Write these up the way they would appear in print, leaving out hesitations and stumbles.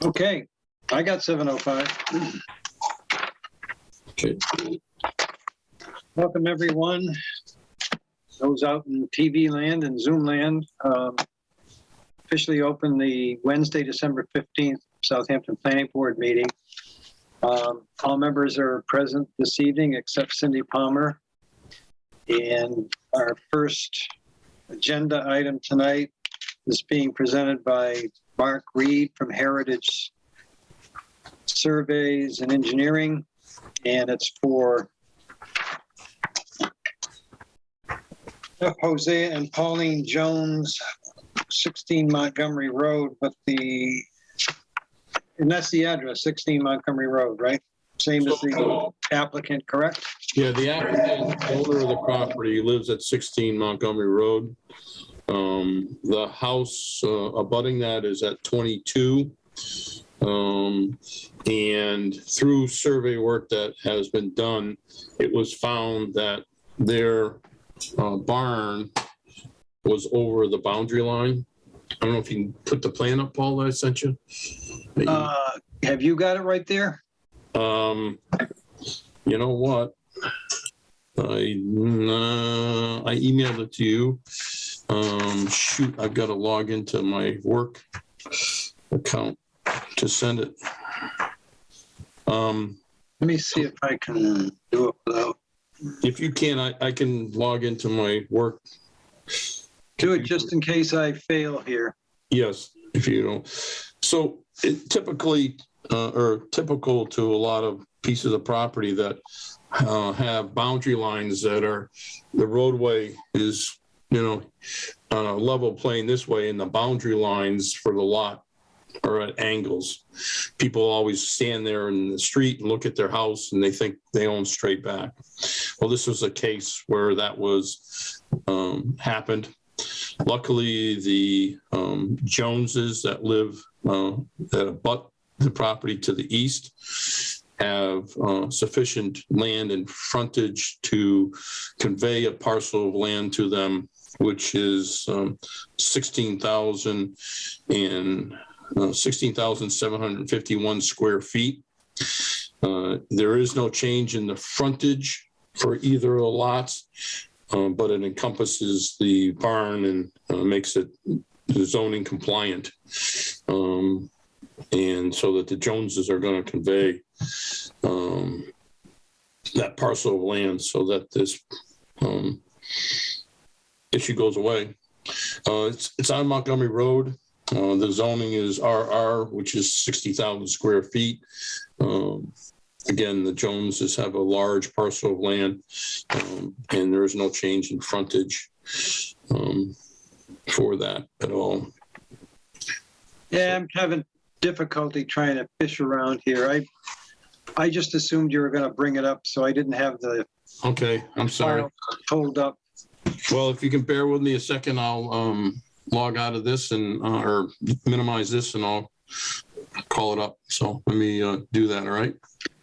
Okay, I got 7:05. Okay. Welcome, everyone. Those out in TV land and Zoom land. Officially open the Wednesday, December 15th, Southampton Planning Board meeting. All members are present this evening except Cindy Palmer. And our first agenda item tonight is being presented by Mark Reed from Heritage Surveys and Engineering, and it's for Jose and Pauline Jones, 16 Montgomery Road, but and that's the address, 16 Montgomery Road, right? Same as the applicant, correct? Yeah, the applicant, owner of the property, lives at 16 Montgomery Road. The house abutting that is at 22. And through survey work that has been done, it was found that their barn was over the boundary line. I don't know if you can put the plan up, Paul, that I sent you. Have you got it right there? You know what? I emailed it to you. Shoot, I've got to log into my work account to send it. Let me see if I can do it without. If you can, I can log into my work. Do it just in case I fail here. Yes, if you don't. So it typically, or typical to a lot of pieces of property that have boundary lines that are, the roadway is, on a level plane this way, and the boundary lines for the lot are at angles. People always stand there in the street and look at their house and they think they own straight back. Well, this was a case where that was happened. Luckily, the Joneses that live that abut the property to the east have sufficient land and frontage to convey a parcel of land to them, which is 16,751 square feet. There is no change in the frontage for either of the lots, but it encompasses the barn and makes it zoning compliant. And so that the Joneses are going to convey that parcel of land so that this issue goes away. It's on Montgomery Road. The zoning is RR, which is 60,000 square feet. Again, the Joneses have a large parcel of land, and there is no change in frontage for that at all. Yeah, I'm having difficulty trying to fish around here. I just assumed you were going to bring it up, so I didn't have the Okay, I'm sorry. Pulled up. Well, if you can bear with me a second, I'll log out of this and or minimize this, and I'll call it up. So let me do that. All right.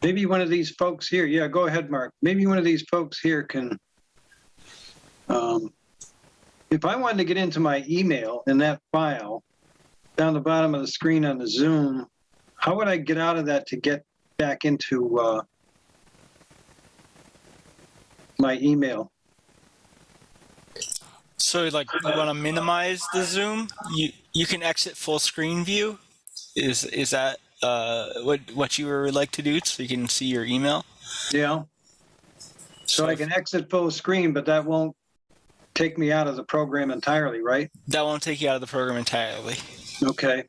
Maybe one of these folks here. Yeah, go ahead, Mark. Maybe one of these folks here can. If I wanted to get into my email in that file down the bottom of the screen on the Zoom, how would I get out of that to get back into my email? So like you want to minimize the zoom, you can exit full screen view. Is that what you would like to do so you can see your email? Yeah. So I can exit full screen, but that won't take me out of the program entirely, right? That won't take you out of the program entirely. Okay.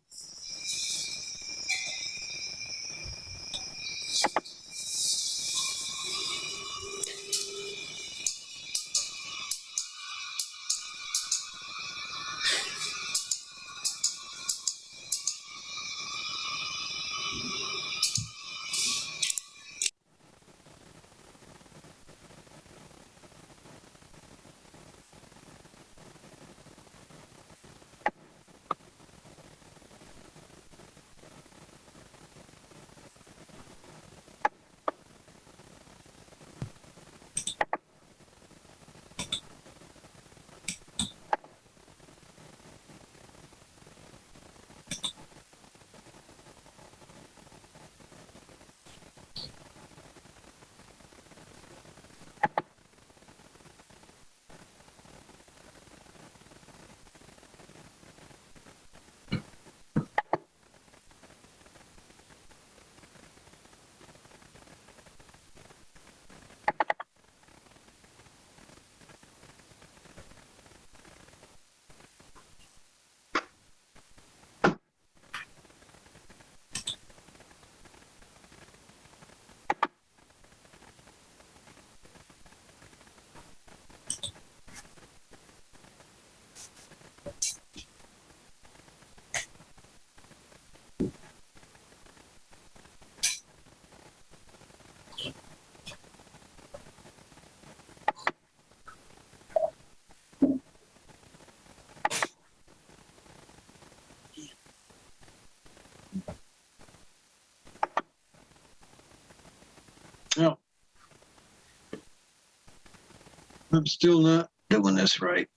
I'm still not doing this right.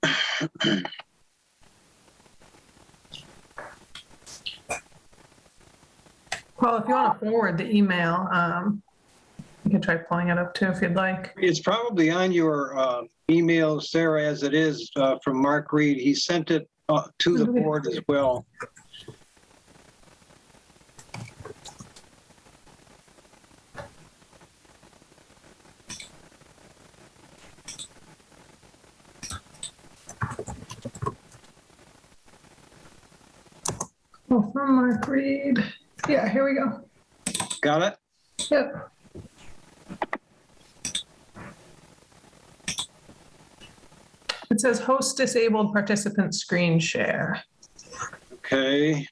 Well, if you want to forward the email, you can try pulling it up too if you'd like. It's probably on your email, Sarah, as it is from Mark Reed. He sent it to the board as well. Oh, from Mark Reed. Yeah, here we go. Got it? Yep. It says host disabled participant screen share. Okay.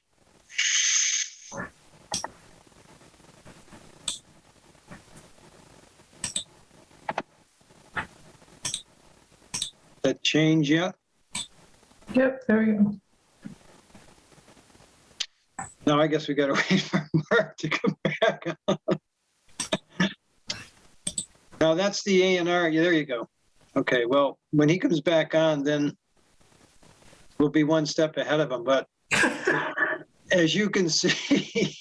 That change yet? Yep, there we go. No, I guess we gotta wait for Mark to come back on. Now that's the A&R. Yeah, there you go. Okay, well, when he comes back on, then we'll be one step ahead of him. But as you can see,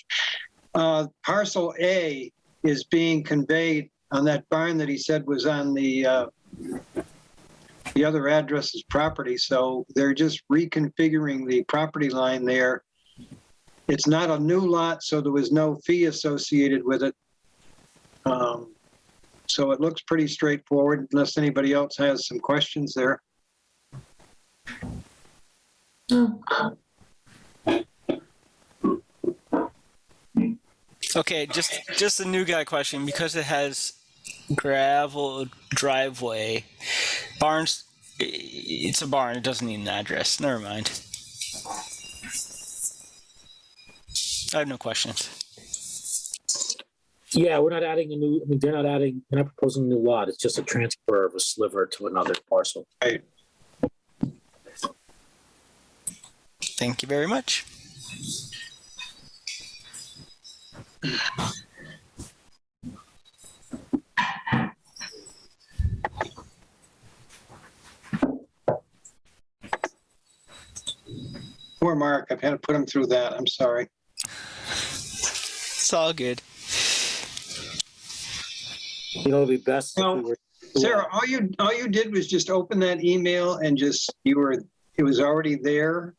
parcel A is being conveyed on that barn that he said was on the other address's property. So they're just reconfiguring the property line there. It's not a new lot, so there was no fee associated with it. So it looks pretty straightforward, unless anybody else has some questions there. Okay, just a new guy question. Because it has gravel driveway, barns, it's a barn. It doesn't need an address. Never mind. I have no questions. Yeah, we're not adding a new, I mean, they're not proposing a new lot. It's just a transfer of a sliver to another parcel. Right. Thank you very much. Poor Mark, I've had to put him through that. I'm sorry. It's all good. You know, it'd be best if No. we were. Sarah, all you did was just open that email and it was already there.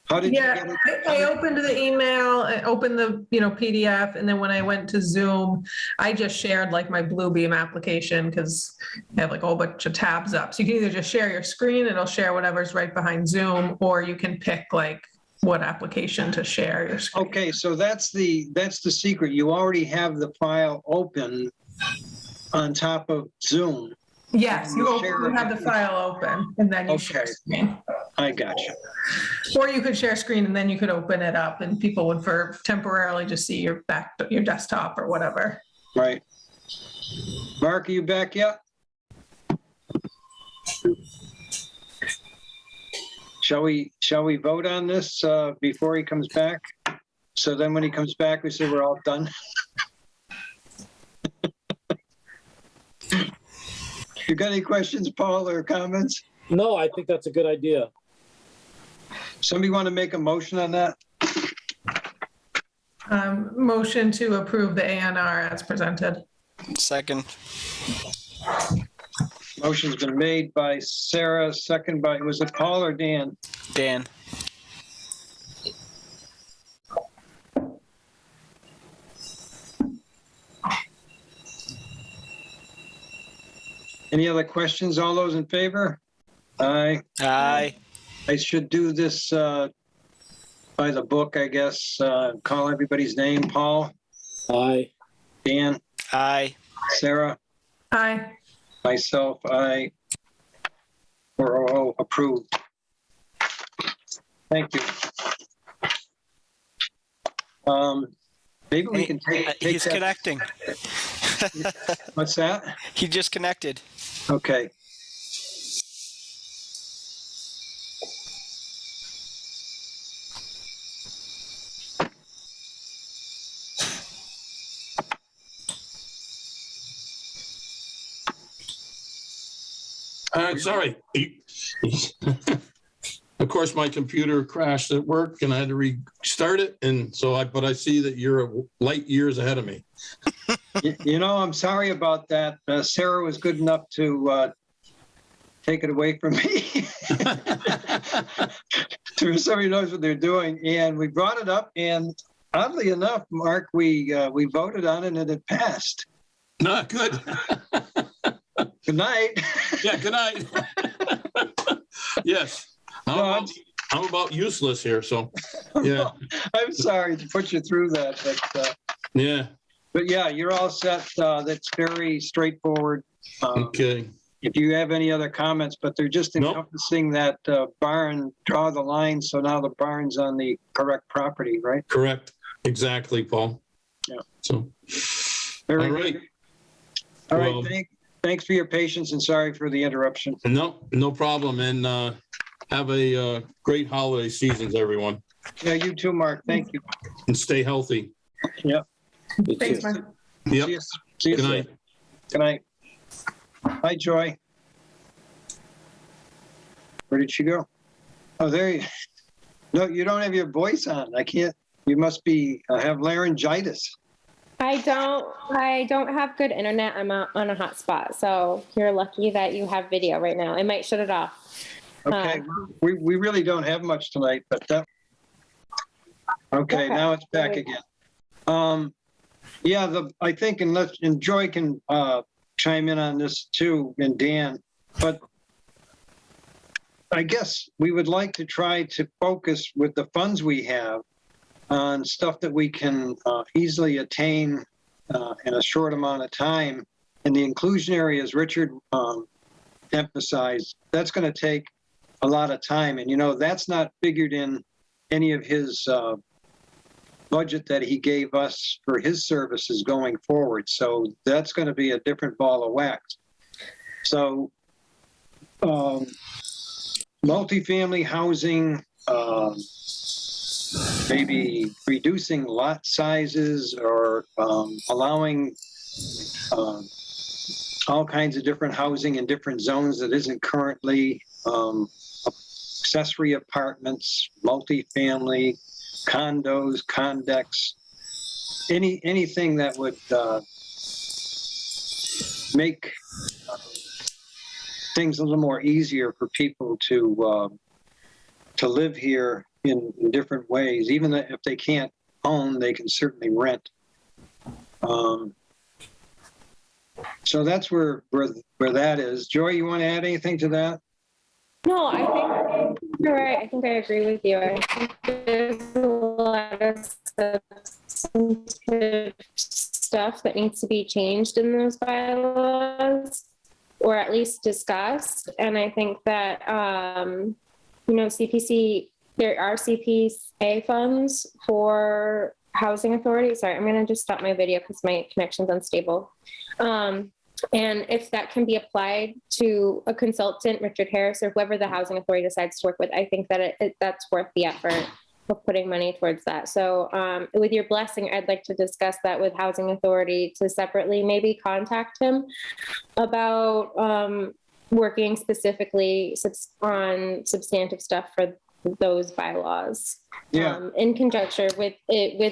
How did you get Yeah, it? I opened the email, I opened the, PDF, and then when I went to Zoom, I just shared like my Bluebeam application because I have like a whole bunch of tabs up. So you can either just share your screen, it'll share whatever's right behind Zoom, or you can pick like what application to share your screen. Okay, so that's the secret. You already have the file open on top of Zoom. Yes, you Share it. have the file open and then you share Okay. screen. I got you. Or you could share screen and then you could open it up and people would temporarily just see your desktop or whatever. Right. Mark, are you back yet? Shall we vote on this before he comes back? So then when he comes back, we say we're all done. You got any questions, Paul, or comments? No, I think that's a good idea. Somebody want to make a motion on that? Motion to approve the A&R as presented. Second. Motion's been made by Sarah, second by, was it Paul or Dan? Dan. Any other questions? All those in favor? Aye. Aye. I should do this by the book, I guess. Call everybody's name. Paul, Aye. Dan, Aye. Sarah, Aye. myself, I. We're all approved. Thank you. Maybe we can take He's that. connecting. What's that? He just connected. Okay. Sorry. Of course, my computer crashed at work and I had to restart it. And so but I see that you're light years ahead of me. I'm sorry about that. Sarah was good enough to take it away from me. So somebody knows what they're doing. And we brought it up, and oddly enough, Mark, we voted on it and it passed. No, good. Good night. Yeah, good night. Yes. I'm about useless here, so yeah. I'm sorry to put you through that, but Yeah. But yeah, you're all set. That's very straightforward. Okay. If you have any other comments, but they're just Nope. encompassing that barn, draw the line, so now the barn's on the correct property, right? Correct. Exactly, Paul. Yeah. So, Very all right. good. All right, Well- thanks for your patience and sorry for the interruption. No problem. And have a great holiday seasons, everyone. Yeah, you too, Mark. Thank you. And stay healthy. Yep. You Thanks, too. Mark. Yep. See you Good soon. night. Good night. Hi, Joy. Where did she go? Oh, there you. No, you don't have your voice on. I can't. You must be have laryngitis. I don't have good internet. I'm on a hotspot, so you're lucky that you have video right now. I might shut it off. Okay, we really don't have much tonight, but okay, now it's back again. Yeah, I think and Joy can chime in on this too, and Dan, but I guess we would like to try to focus with the funds we have on stuff that we can easily attain in a short amount of time. And the inclusionary, as Richard emphasized, that's going to take a lot of time. And, that's not figured in any of his budget that he gave us for his services going forward. So that's going to be a different ball of wax. So multifamily housing, maybe reducing lot sizes or allowing all kinds of different housing in different zones that isn't currently accessory apartments, multifamily, condos, condex, anything that would make things a little more easier for people to live here in different ways. Even if they can't own, they can certainly rent. So that's where that is. Joy, you want to add anything to that? No, I think you're right. I think I agree with you. I think there's a lot of substantive stuff that needs to be changed in those bylaws, or at least discussed. And I think that, CPC, there are CPA funds for housing authority. Sorry, I'm going to just stop my video because my connection's unstable. And if that can be applied to a consultant, Richard Harris, or whoever the housing authority decides to work with, I think that that's worth the effort of putting money towards that. So with your blessing, I'd like to discuss that with housing authority to separately maybe contact him about working specifically on substantive stuff for those bylaws. Yeah. In conjunction with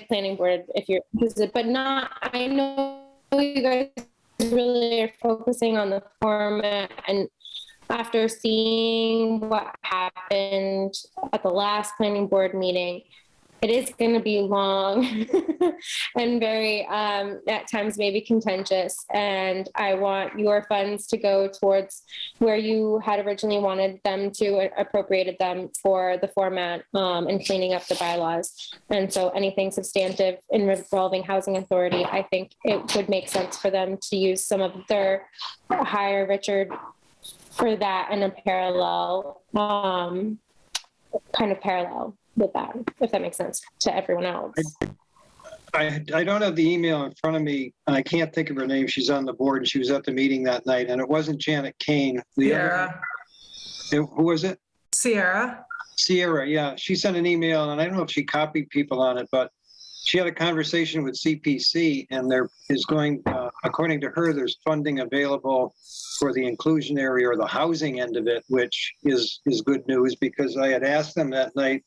planning board, if you're interested, but not, I know you guys really are focusing on the format, and after seeing what happened at the last planning board meeting, it is going to be long and very, at times maybe contentious. And I want your funds to go towards where you had originally wanted them to, appropriated them for the format and cleaning up the bylaws. And so anything substantive involving housing authority, I think it would make sense for them to use some of their hire Richard for that in a parallel, kind of parallel with that, if that makes sense to everyone else. I don't have the email in front of me. I can't think of her name. She's on the board and she was at the meeting that night, and it wasn't Janet Kane. Sierra. Who was it? Sierra. Sierra, yeah. She sent an email, and I don't know if she copied people on it, but she had a conversation with CPC, and there is going, according to her, there's funding available for the inclusionary or the housing end of it, which is good news, because I had asked them that night,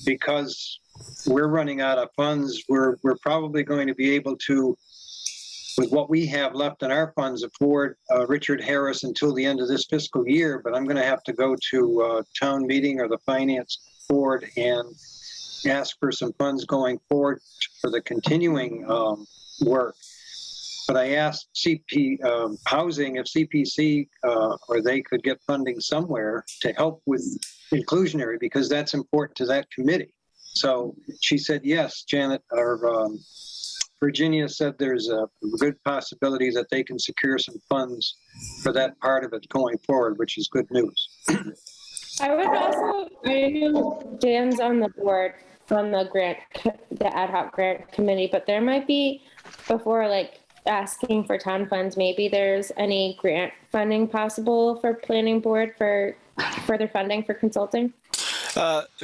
because we're running out of funds, we're probably going to be able to, with what we have left in our funds, afford Richard Harris until the end of this fiscal year, but I'm going to have to go to town meeting or the finance board and ask for some funds going forward for the continuing work. But I asked CP Housing if CPC or they could get funding somewhere to help with inclusionary, because that's important to that committee. So she said, yes, Janet, or Virginia said there's a good possibility that they can secure some funds for that part of it going forward, which is good news. I would also, I know Dan's on the board from the ad hoc grant committee, but there might be, before like asking for town funds, maybe there's any grant funding possible for planning board for further funding for consulting.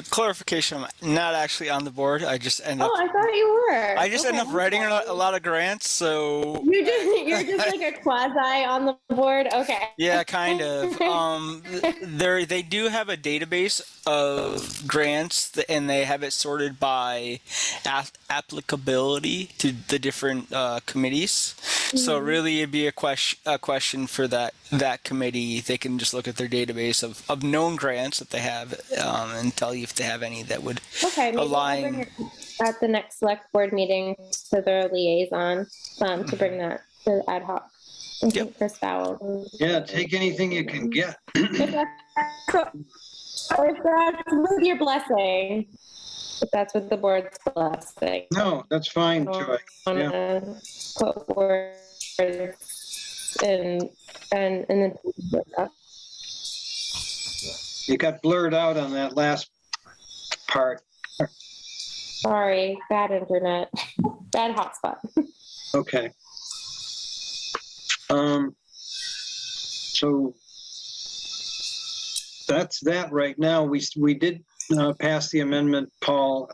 Clarification, I'm not actually on the board. I just end up. Oh, I thought you were. I just end up writing a lot of grants, so. You're just like a quasi on the board. Okay. Yeah, kind of. They do have a database of grants, and they have it sorted by applicability to the different committees. Mm-hmm. So really, it'd be a question for that committee. They can just look at their database of known grants that they have, and tell you if they have any that would align. I'll bring it at the next select board meeting to their liaison to bring that to ad hoc. Yep. Chris Fowle. Yeah, take anything you can get. If that's with your blessing, if that's with the board's blessing. No, that's fine, Joy. Yeah. Put words and then. You got blurred out on that last part. Sorry, bad internet, bad hotspot. Okay. So that's that right now. We did pass the amendment, Paul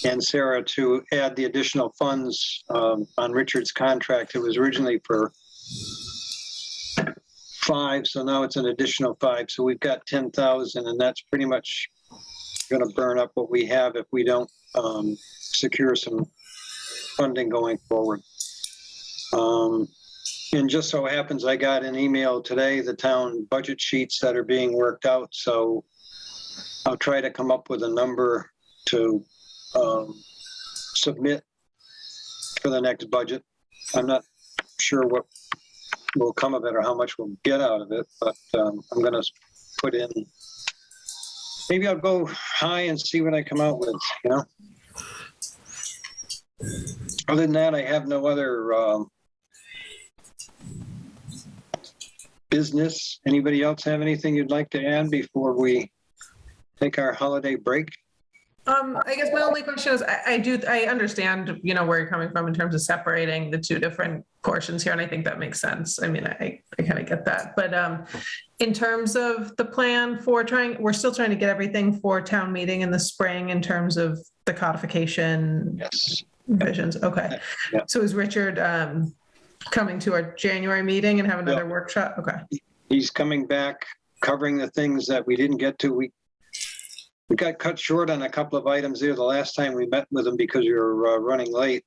and Sarah, to add the additional funds on Richard's contract. It was originally for 5, so now it's an additional 5. So we've got 10,000, and that's pretty much going to burn up what we have if we don't secure some funding going forward. And just so happens, I got an email today, the town budget sheets that are being worked out. So I'll try to come up with a number to submit for the next budget. I'm not sure what will come of it or how much we'll get out of it, but I'm going to put in, maybe I'll go high and see what I come out with, you know. Other than that, I have no other business. Anybody else have anything you'd like to add before we take our holiday break? I guess my only question is, I understand, you know, where you're coming from in terms of separating the two different portions here, and I think that makes sense. I mean, I kind of get that, but in terms of the plan for we're still trying to get everything for town meeting in the spring in terms of the codification. Yes. Visions. Okay. Yeah. So is Richard coming to our January meeting and have another workshop? Okay. He's coming back, covering the things that we didn't get to. We got cut short on a couple of items there the last time we met with him because we were running late.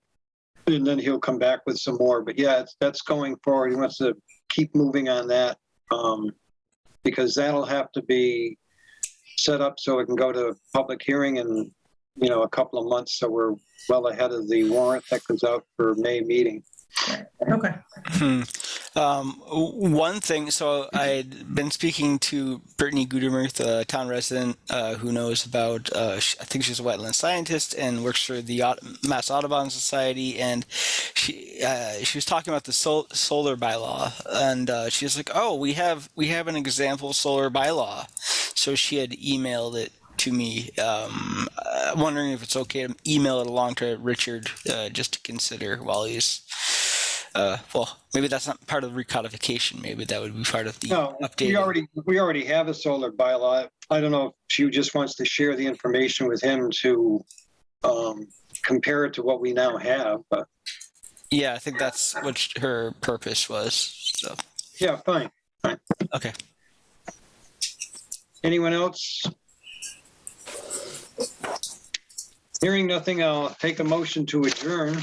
And then he'll come back with some more. But yeah, that's going forward. He wants to keep moving on that because that'll have to be set up so it can go to public hearing in, you know, a couple of months. So we're well ahead of the warrant that goes out for May meeting. Okay. One thing, so I'd been speaking to Brittany Gudermuth, the town resident who knows about, I think she's a wetland scientist and works for the Mass Audubon Society, and she was talking about the solar bylaw, and she was like, oh, we have an example solar bylaw. So she had emailed it to me, wondering if it's okay to email it along to Richard just to consider while he's well, maybe that's not part of the recodification. Maybe that would be part of the update. We already have a solar bylaw. I don't know if she just wants to share the information with him to compare it to what we now have. But Yeah, I think that's what her purpose was. So, Yeah, fine. okay. Anyone else? Hearing nothing, I'll take a motion to adjourn.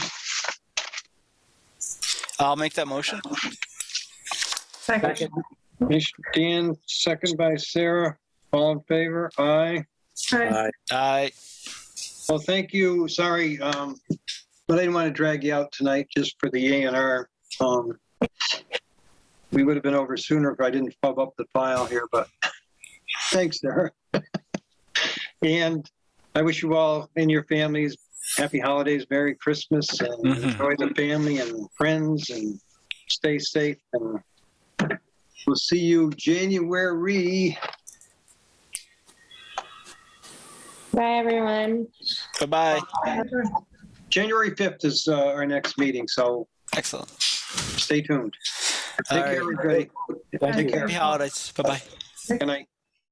I'll make that motion. Second. Dan, second by Sarah. All in favor? Aye. Hi. Aye. Well, thank you. Sorry, but I didn't want to drag you out tonight just for the A&R. We would have been over sooner if I didn't fob up the file here, but thanks, Sarah. And I wish you all and your families happy holidays, Merry Christmas, and enjoy the family and friends, and stay safe. And we'll see you January. Bye, everyone. Bye-bye. January 5th is our next meeting, so Excellent. stay tuned. All Take care, right. everybody. Thank Take you. care. Happy holidays. Bye-bye. Good night.